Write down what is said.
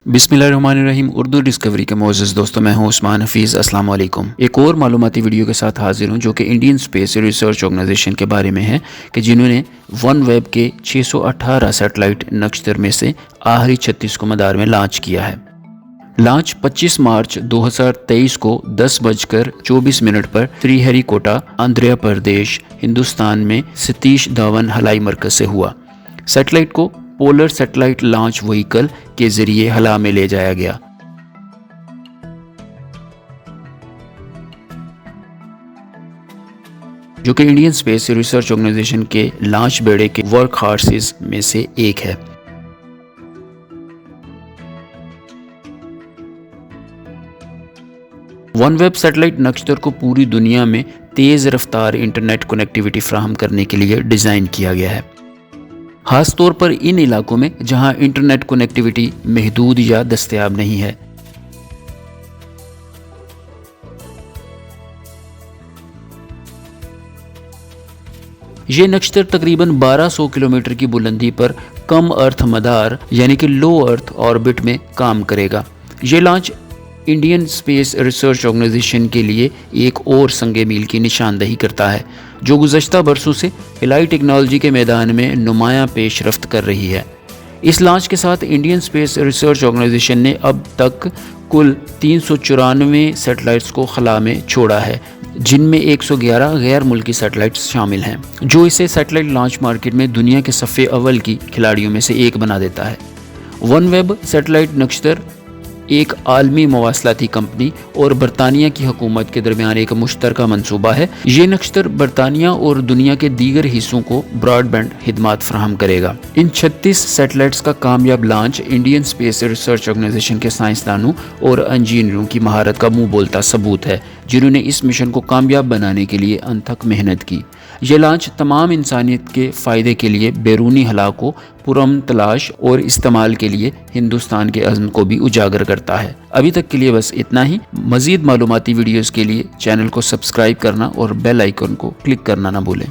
बिस्मिल्लाहिर्रहमानिर्रहीम। उर्दू डिस्कवरी के मोअज़्ज़ज़ दोस्तों, मैं हूं उस्मान हफीज़। अस्सलाम वालेकुम। एक और मालूमाती वीडियो के साथ हाजिर हूं जो कि इंडियन स्पेस रिसर्च ऑर्गेनाइजेशन के बारे में है कि जिन्होंने वन वेब के 618 सैटेलाइट नक्षत्र में से आखिरी 36 को मदार में लॉन्च किया है। लॉन्च 25 मार्च 2023 को 10:24 पर श्रीहरिकोटा, आंध्र प्रदेश, हिंदुस्तान में सतीश धवन हवाई मरकज से हुआ। सैटेलाइट को पोलर सैटेलाइट लॉन्च व्हीकल के जरिए हवा में ले जाया गया। जो कि इंडियन स्पेस रिसर्च ऑर्गेनाइजेशन के लॉन्च बेड़े के वर्क हॉर्सेस में से एक है। वनवेब सैटेलाइट नक्षत्र को पूरी दुनिया में तेज रफ्तार इंटरनेट कनेक्टिविटी फराहम करने के लिए डिज़ाइन किया गया है, खास तौर पर इन इलाकों में जहां इंटरनेट कनेक्टिविटी महदूद या दस्तयाब नहीं है। ये नक्षत्र तकरीबन 1200 किलोमीटर की बुलंदी पर कम अर्थ मदार यानी कि लो अर्थ ऑर्बिट में काम करेगा। ये launch Indian space research organisation के लिए एक और संगे मील की निशानदही करता है, जो गुज़श्ता बरसों से हिलाई टेक्नोलॉजी के मैदान में नुमायां पेशरफ्त कर रही है। इस लॉन्च के साथ इंडियन स्पेस रिसर्च ऑर्गेनाइजेशन ने अब तक कुल 394 सैटेलाइट्स को खला में छोड़ा है, जिनमें 111 गैर मुल्की सैटेलाइट्स शामिल हैं, जो इसे सैटेलाइट लॉन्च मार्केट में दुनिया के सफ़े अव्वल की खिलाड़ियों में से एक बना देता है। वनवेब सैटेलाइट नक्षत्र एक आलमी मवासलाती कंपनी और बरतानिया की हुकूमत के दरमियान एक मुश्तरका मंसूबा है। ये नक्षत्र बरतानिया और दुनिया के दीगर हिस्सों को ब्रॉडबैंड खिदमात फराहम करेगा। इन 36 सैटेलाइट्स का कामयाब launch Indian space research organisation के साइंसदानों और इंजीनियरों की महारत का मुंह बोलता सबूत है, जिन्होंने इस मिशन को कामयाब बनाने के लिए अनथक मेहनत की। यह लॉन्च तमाम इंसानियत के फ़ायदे के लिए बैरूनी हला को पुरअमन तलाश और इस्तेमाल के लिए हिंदुस्तान के अज़्म को भी उजागर करता है। अभी तक के लिए बस इतना ही। मज़ीद मालूमाती वीडियोज़ के लिए चैनल को सब्सक्राइब करना और बेल आइकन को क्लिक करना ना भूलें।